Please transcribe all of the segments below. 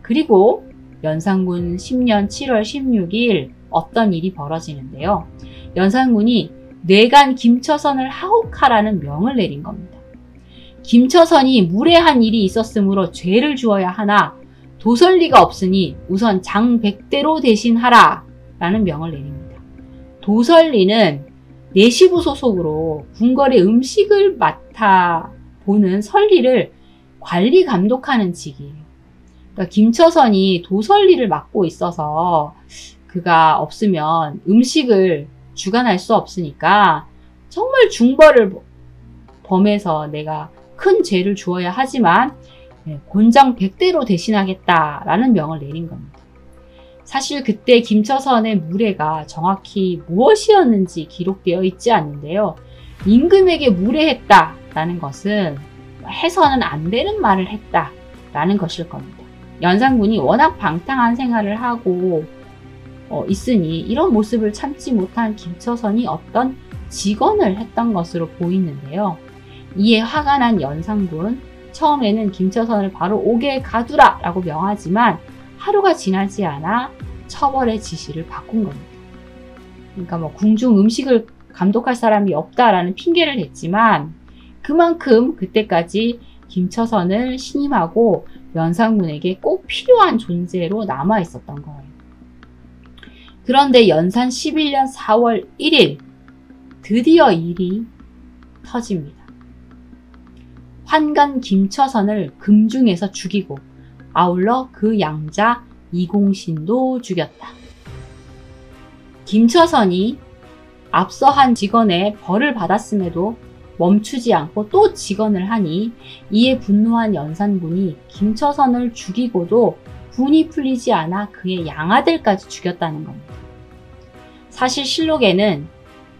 그리고 연산군 10년 7월 16일 어떤 일이 벌어지는데요. 연산군이 뇌간 김처선을 하옥하라는 명을 내린 겁니다. 김처선이 무례한 일이 있었으므로 죄를 주어야 하나 도설리가 없으니 우선 장백대로 대신하라 라는 명을 내립니다. 도설리는 내시부 소속으로 궁궐의 음식을 맡아보는 설리를 관리 감독하는 직이에요. 그러니까 김처선이 도설리를 맡고 있어서 그가 없으면 음식을 주관할 수 없으니까 정말 중벌을 범해서 내가 큰 죄를 주어야 하지만 곤장 100대로 대신하겠다라는 명을 내린 겁니다. 사실 그때 김처선의 무례가 정확히 무엇이었는지 기록되어 있지 않는데요. 임금에게 무례했다라는 것은 해서는 안 되는 말을 했다라는 것일 겁니다. 연산군이 워낙 방탕한 생활을 하고 있으니 이런 모습을 참지 못한 김처선이 어떤 직언을 했던 것으로 보이는데요. 이에 화가 난 연산군, 처음에는 김처선을 바로 옥에 가두라 라고 명하지만 하루가 지나지 않아 처벌의 지시를 바꾼 겁니다. 그러니까 궁중 음식을 감독할 사람이 없다라는 핑계를 댔지만 그만큼 그때까지 김처선을 신임하고 연산군에게 꼭 필요한 존재로 남아 있었던 거예요. 그런데 연산 11년 4월 1일 드디어 일이 터집니다. 환관 김처선을 금중에서 죽이고 아울러 그 양자 이공신도 죽였다. 김처선이 앞서 한 직언에 벌을 받았음에도 멈추지 않고 또 직언을 하니 이에 분노한 연산군이 김처선을 죽이고도 분이 풀리지 않아 그의 양아들까지 죽였다는 겁니다. 사실 실록에는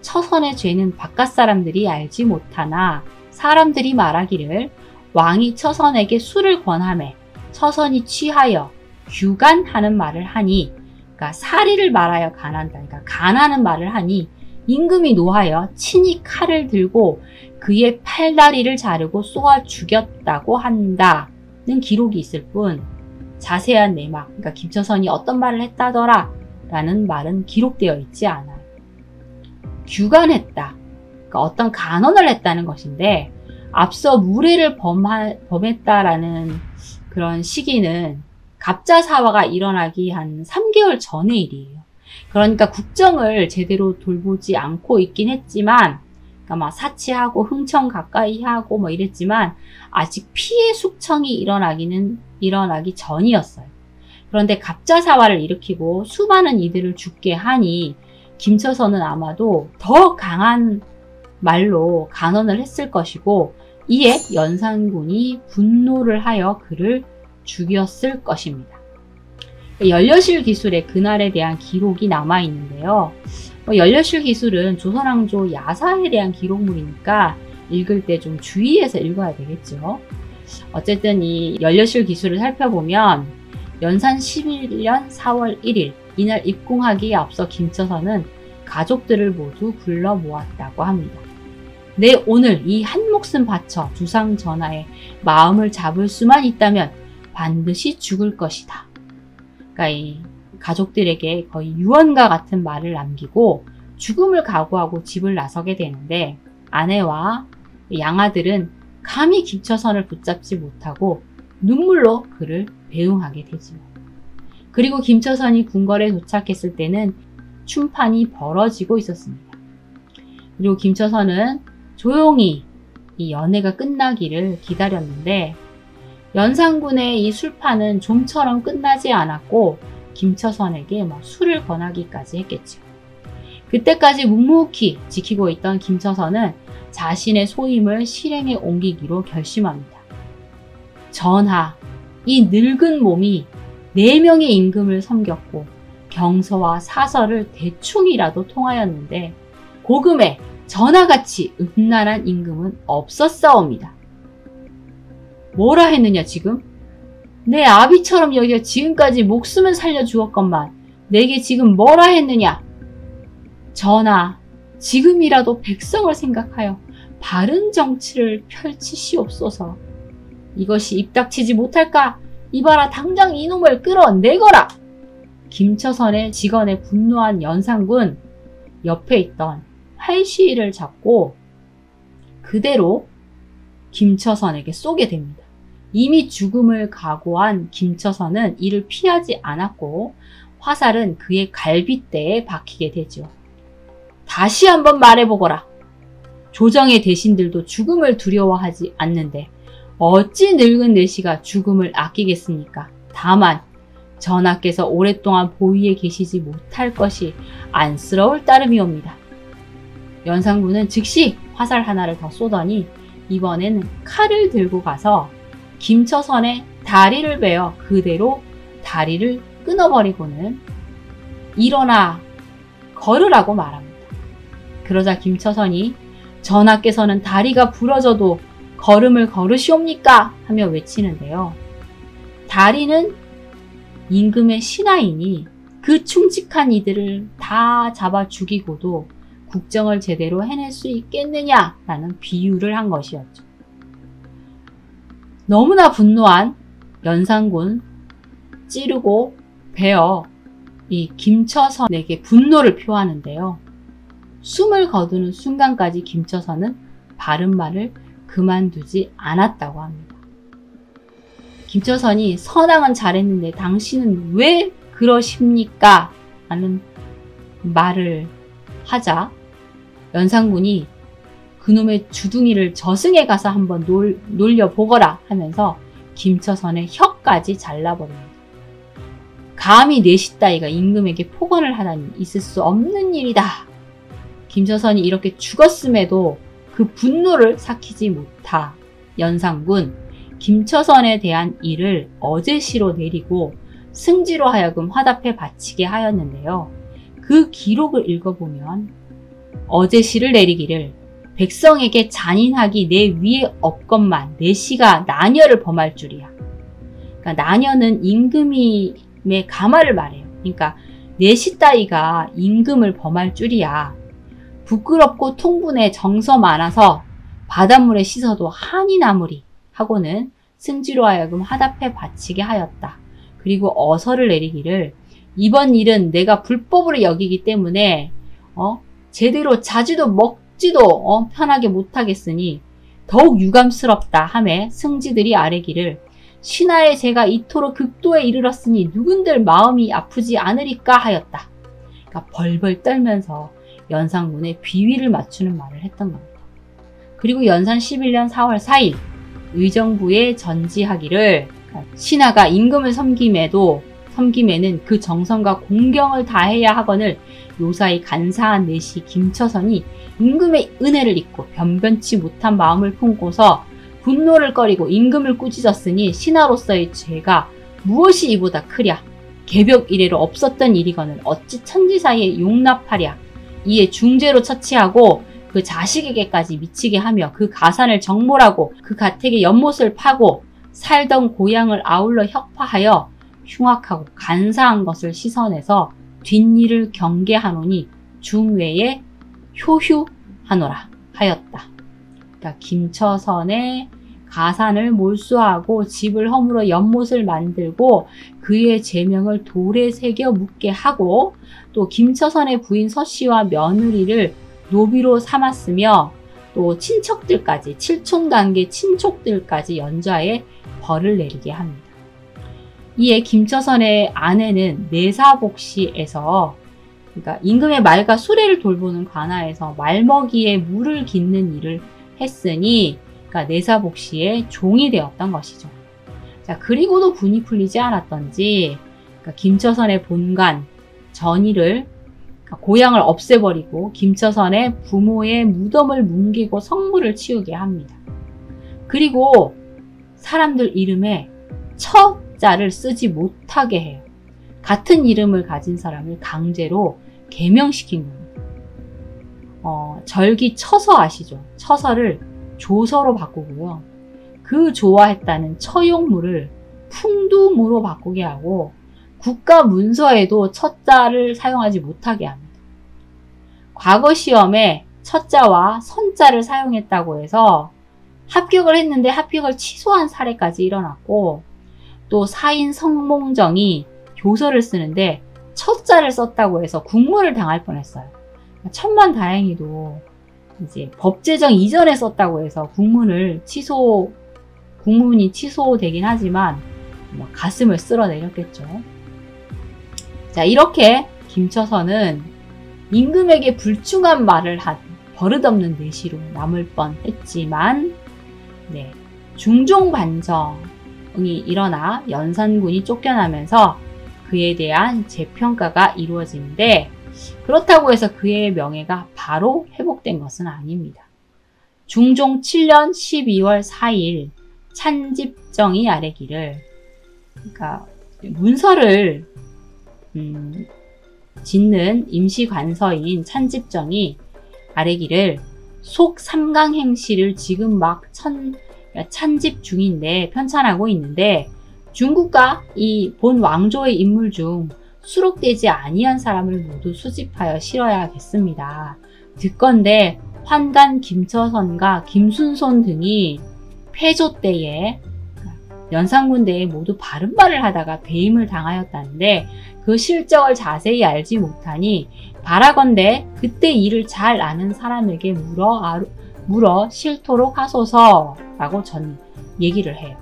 처선의 죄는 바깥 사람들이 알지 못하나 사람들이 말하기를 왕이 처선에게 술을 권하매 처선이 취하여 규간하는 말을 하니, 그러니까 사리를 말하여 간한다. 그러니까 간하는 말을 하니 임금이 노하여 친히 칼을 들고 그의 팔다리를 자르고 쏘아 죽였다고 한다는 기록이 있을 뿐 자세한 내막, 그러니까 김처선이 어떤 말을 했다더라 라는 말은 기록되어 있지 않아요. 규간했다. 그러니까 어떤 간언을 했다는 것인데 앞서 무례를 범했다라는 그런 시기는 갑자사화가 일어나기 한 3개월 전의 일이에요. 그러니까 국정을 제대로 돌보지 않고 있긴 했지만, 그러니까 막 사치하고 흥청 가까이 하고 뭐 이랬지만 아직 피해 숙청이 일어나기 전이었어요. 그런데 갑자사화를 일으키고 수많은 이들을 죽게 하니 김처선은 아마도 더 강한 말로 간언을 했을 것이고 이에 연산군이 분노를 하여 그를 죽였을 것입니다. 연려실 기술의 그날에 대한 기록이 남아있는데요. 연려실 기술은 조선왕조 야사에 대한 기록물이니까 읽을 때 좀 주의해서 읽어야 되겠죠. 어쨌든 이 연려실 기술을 살펴보면 연산 11년 4월 1일 이날 입궁하기에 앞서 김처선은 가족들을 모두 불러 모았다고 합니다. 내 오늘 이 한 목숨 바쳐 주상 전하의 마음을 잡을 수만 있다면 반드시 죽을 것이다. 그러니까 이 가족들에게 거의 유언과 같은 말을 남기고 죽음을 각오하고 집을 나서게 되는데 아내와 양아들은 감히 김처선을 붙잡지 못하고 눈물로 그를 배웅하게 되지요. 그리고 김처선이 궁궐에 도착했을 때는 춤판이 벌어지고 있었습니다. 그리고 김처선은 조용히 이 연회가 끝나기를 기다렸는데 연산군의 이 술판은 좀처럼 끝나지 않았고 김처선에게 술을 권하기까지 했겠죠. 그때까지 묵묵히 지키고 있던 김처선은 자신의 소임을 실행에 옮기기로 결심합니다. 전하, 이 늙은 몸이 4명의 임금을 섬겼고 경서와 사설을 대충이라도 통하였는데 고금에 전하같이 음란한 임금은 없었사옵니다. 뭐라 했느냐 지금? 내 아비처럼 여기가 지금까지 목숨을 살려주었건만 내게 지금 뭐라 했느냐? 전하, 지금이라도 백성을 생각하여 바른 정치를 펼치시옵소서. 이것이 입닥치지 못할까? 이봐라, 당장 이놈을 끌어내거라! 김처선의 직원에 분노한 연산군 옆에 있던 활시위를 잡고 그대로 김처선에게 쏘게 됩니다. 이미 죽음을 각오한 김처선은 이를 피하지 않았고 화살은 그의 갈빗대에 박히게 되죠. 다시 한번 말해보거라. 조정의 대신들도 죽음을 두려워하지 않는데 어찌 늙은 내시가 죽음을 아끼겠습니까? 다만 전하께서 오랫동안 보위에 계시지 못할 것이 안쓰러울 따름이옵니다. 연산군은 즉시 화살 하나를 더 쏘더니 이번에는 칼을 들고 가서 김처선의 다리를 베어 그대로 다리를 끊어버리고는 일어나 걸으라고 말합니다. 그러자 김처선이 전하께서는 다리가 부러져도 걸음을 걸으시옵니까? 하며 외치는데요. 다리는 임금의 신하이니 그 충직한 이들을 다 잡아 죽이고도 국정을 제대로 해낼 수 있겠느냐라는 비유를 한 것이었죠. 너무나 분노한 연산군 찌르고 베어 이 김처선에게 분노를 표하는데요. 숨을 거두는 순간까지 김처선은 바른 말을 그만두지 않았다고 합니다. 김처선이 선왕은 잘했는데 당신은 왜 그러십니까? 라는 말을 하자 연산군이 그놈의 주둥이를 저승에 가서 한번 놀려보거라 하면서 김처선의 혀까지 잘라버립니다. 감히 내시 따위가 임금에게 폭언을 하다니 있을 수 없는 일이다. 김처선이 이렇게 죽었음에도 그 분노를 삭히지 못하 연산군 김처선에 대한 일을 어제시로 내리고 승지로 하여금 화답해 바치게 하였는데요. 그 기록을 읽어보면 어제시를 내리기를 백성에게 잔인하기 내 위에 없건만 내시가 나녀를 범할 줄이야. 그러니까 나녀는 임금의 가마를 말해요. 그러니까 내시 따위가 임금을 범할 줄이야. 부끄럽고 통분에 정서 많아서 바닷물에 씻어도 한이 나무리 하고는 승지로 하여금 화답해 바치게 하였다. 그리고 어서를 내리기를 이번 일은 내가 불법으로 여기기 때문에 제대로 자지도 먹지도 편하게 못하겠으니 더욱 유감스럽다 하매 승지들이 아뢰기를 신하의 제가 이토록 극도에 이르렀으니 누군들 마음이 아프지 않으리까 하였다. 그러니까 벌벌 떨면서 연산군의 비위를 맞추는 말을 했던 겁니다. 그리고 연산 11년 4월 4일 의정부에 전지하기를 신하가 임금을 섬김에는 그 정성과 공경을 다해야 하거늘 요사이 간사한 내시 김처선이 임금의 은혜를 잊고 변변치 못한 마음을 품고서 분노를 꺼리고 임금을 꾸짖었으니 신하로서의 죄가 무엇이 이보다 크랴. 개벽 이래로 없었던 일이거늘 어찌 천지 사이에 용납하랴. 이에 중죄로 처치하고 그 자식에게까지 미치게 하며 그 가산을 정몰하고 그 가택의 연못을 파고 살던 고향을 아울러 혁파하여 흉악하고 간사한 것을 씻어내서 뒷일을 경계하노니 중외에 효휴하노라 하였다. 그러니까 김처선의 가산을 몰수하고 집을 허물어 연못을 만들고 그의 제명을 돌에 새겨 묻게 하고 또 김처선의 부인 서씨와 며느리를 노비로 삼았으며 또 친척들까지 칠촌관계 친족들까지 연좌해 벌을 내리게 합니다. 이에 김처선의 아내는 내사복시에서 그러니까 임금의 말과 수레를 돌보는 관아에서 말먹이에 물을 깃는 일을 했으니 그러니까 내사복시의 종이 되었던 것이죠. 자, 그리고도 분이 풀리지 않았던지 그러니까 김처선의 본관 전의를 그러니까 고향을 없애버리고 김처선의 부모의 무덤을 뭉개고 성물을 치우게 합니다. 그리고 사람들 이름에 처자를 쓰지 못하게 해요. 같은 이름을 가진 사람을 강제로 개명시킨 겁니다. 절기 처서 아시죠? 처서를 조서로 바꾸고요. 그 좋아했다는 처용무를 풍두무로 바꾸게 하고 국가 문서에도 처자를 사용하지 못하게 합니다. 과거 시험에 처자와 선자를 사용했다고 해서 합격을 했는데 합격을 취소한 사례까지 일어났고 또 사인 성몽정이 교서를 쓰는데 첫자를 썼다고 해서 국문을 당할 뻔했어요. 천만다행히도 이제 법제정 이전에 썼다고 해서 국문이 취소되긴 하지만 가슴을 쓸어내렸겠죠. 자, 이렇게 김처선은 임금에게 불충한 말을 한 버릇없는 내시로 남을 뻔했지만 중종 반정이 일어나 연산군이 쫓겨나면서 그에 대한 재평가가 이루어지는데 그렇다고 해서 그의 명예가 바로 회복된 것은 아닙니다. 중종 7년 12월 4일 찬집정이 아래기를, 그러니까 문서를 짓는 임시관서인 찬집정이 아래기를 속 삼강행시를 지금 막 찬집 중인데 편찬하고 있는데 중국과 이 본 왕조의 인물 중 수록되지 아니한 사람을 모두 수집하여 실어야겠습니다. 듣건대 환관 김처선과 김순손 등이 패조 때에 연산군 대에 모두 바른 말을 하다가 배임을 당하였다는데 그 실적을 자세히 알지 못하니 바라건대 그때 일을 잘 아는 사람에게 물어 실토록 하소서라고 전 얘기를 해요.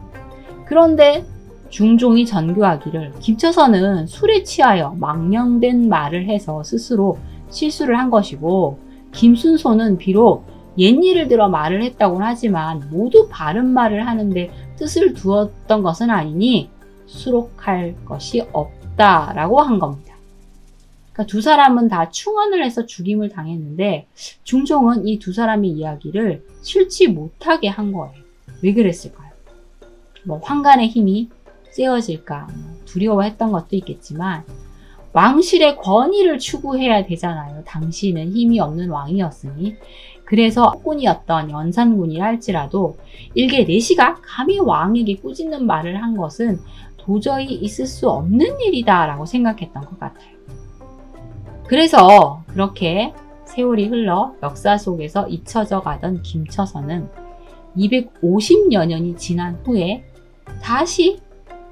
그런데 중종이 전교하기를 김처선은 술에 취하여 망령된 말을 해서 스스로 실수를 한 것이고 김순손은 비록 옛일을 들어 말을 했다고는 하지만 모두 바른 말을 하는데 뜻을 두었던 것은 아니니 수록할 것이 없다라고 한 겁니다. 그러니까 두 사람은 다 충언을 해서 죽임을 당했는데 중종은 이 두 사람의 이야기를 실지 못하게 한 거예요. 왜 그랬을까요? 환관의 힘이 세어질까 두려워했던 것도 있겠지만 왕실의 권위를 추구해야 되잖아요. 당시는 힘이 없는 왕이었으니. 그래서 국군이었던 연산군이라 할지라도 일개 내시가 감히 왕에게 꾸짖는 말을 한 것은 도저히 있을 수 없는 일이다 라고 생각했던 것 같아요. 그래서 그렇게 세월이 흘러 역사 속에서 잊혀져 가던 김처선은 250여 년이 지난 후에 다시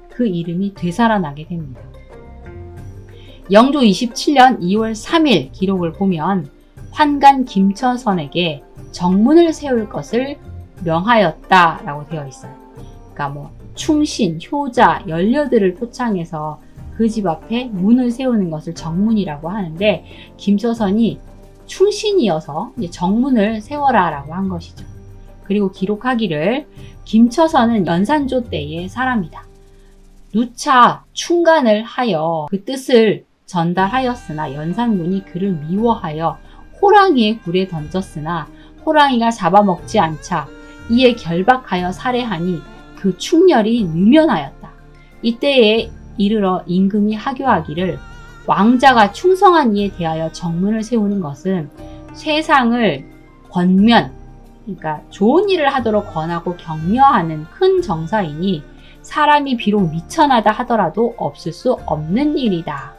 그 이름이 되살아나게 됩니다. 영조 27년 2월 3일 기록을 보면 환관 김처선에게 정문을 세울 것을 명하였다라고 되어 있어요. 그러니까 충신, 효자, 연료들을 표창해서 그 집 앞에 문을 세우는 것을 정문이라고 하는데 김처선이 충신이어서 정문을 세워라라고 한 것이죠. 그리고 기록하기를 김처선은 연산조 때의 사람이다. 누차 충간을 하여 그 뜻을 전달하였으나 연산군이 그를 미워하여 호랑이의 굴에 던졌으나 호랑이가 잡아먹지 않자 이에 결박하여 살해하니 그 충렬이 느면하였다. 이때에 이르러 임금이 하교하기를 왕자가 충성한 이에 대하여 정문을 세우는 것은 세상을 권면, 그러니까 좋은 일을 하도록 권하고 격려하는 큰 정사이니 사람이 비록 미천하다 하더라도 없을 수 없는 일이다.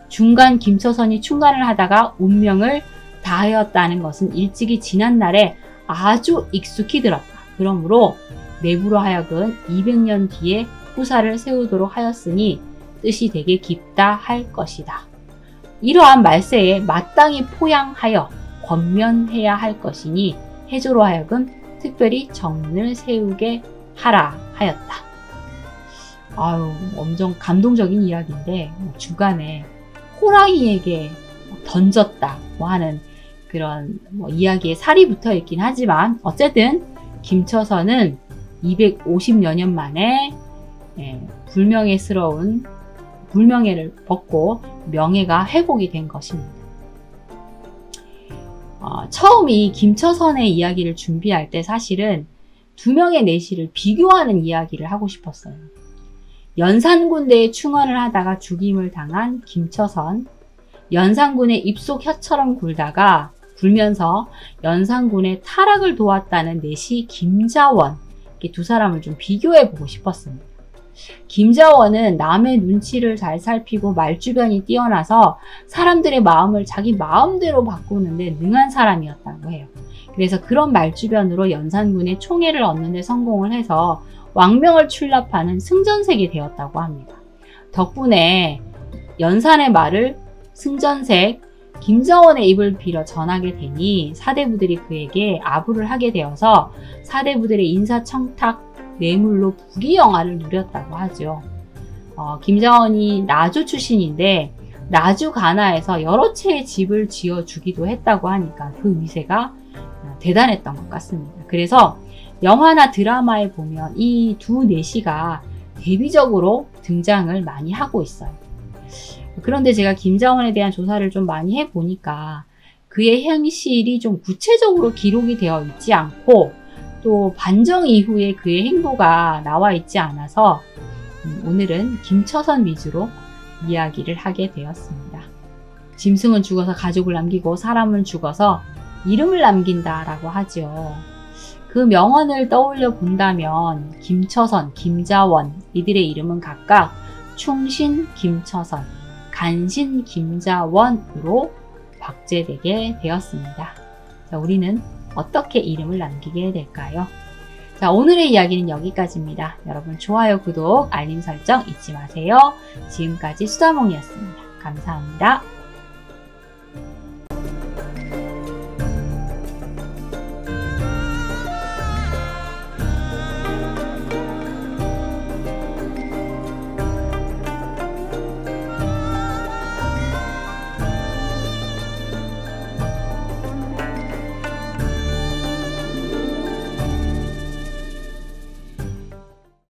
중간 김처선이 충간을 하다가 운명을 다하였다는 것은 일찍이 지난 날에 아주 익숙히 들었다. 그러므로 내부로 하여금 200년 뒤에 후사를 세우도록 하였으니 뜻이 되게 깊다 할 것이다. 이러한 말세에 마땅히 포양하여 권면해야 할 것이니 해조로 하여금 특별히 정문을 세우게 하라 하였다. 엄청 감동적인 이야기인데 주간에 호랑이에게 던졌다 하는 그런 이야기에 살이 붙어 있긴 하지만 어쨌든 김처선은 250여 년 만에 불명예를 벗고 명예가 회복이 된 것입니다. 처음 이 김처선의 이야기를 준비할 때 사실은 두 명의 내시를 비교하는 이야기를 하고 싶었어요. 연산군대에 충언을 하다가 죽임을 당한 김처선, 연산군의 입속 혀처럼 굴면서 연산군의 타락을 도왔다는 내시 김자원, 이 두 사람을 좀 비교해 보고 싶었습니다. 김자원은 남의 눈치를 잘 살피고 말주변이 뛰어나서 사람들의 마음을 자기 마음대로 바꾸는데 능한 사람이었다고 해요. 그래서 그런 말주변으로 연산군의 총애를 얻는 데 성공을 해서 왕명을 출납하는 승전색이 되었다고 합니다. 덕분에 연산의 말을 승전색 김정원의 입을 빌어 전하게 되니 사대부들이 그에게 아부를 하게 되어서 사대부들의 인사청탁 뇌물로 부귀영화를 누렸다고 하죠. 김정원이 나주 출신인데 나주 가나에서 여러 채의 집을 지어주기도 했다고 하니까 그 위세가 대단했던 것 같습니다. 그래서 영화나 드라마에 보면 이 두 내시가 대비적으로 등장을 많이 하고 있어요. 그런데 제가 김정원에 대한 조사를 좀 많이 해보니까 그의 행실이 좀 구체적으로 기록이 되어 있지 않고 또 반정 이후에 그의 행보가 나와 있지 않아서 오늘은 김처선 위주로 이야기를 하게 되었습니다. 짐승은 죽어서 가족을 남기고 사람은 죽어서 이름을 남긴다라고 하죠. 그 명언을 떠올려 본다면 김처선, 김자원 이들의 이름은 각각 충신 김처선, 간신 김자원으로 박제되게 되었습니다. 자, 우리는 어떻게 이름을 남기게 될까요? 자, 오늘의 이야기는 여기까지입니다. 여러분 좋아요, 구독, 알림 설정 잊지 마세요. 지금까지 수다몽이었습니다. 감사합니다.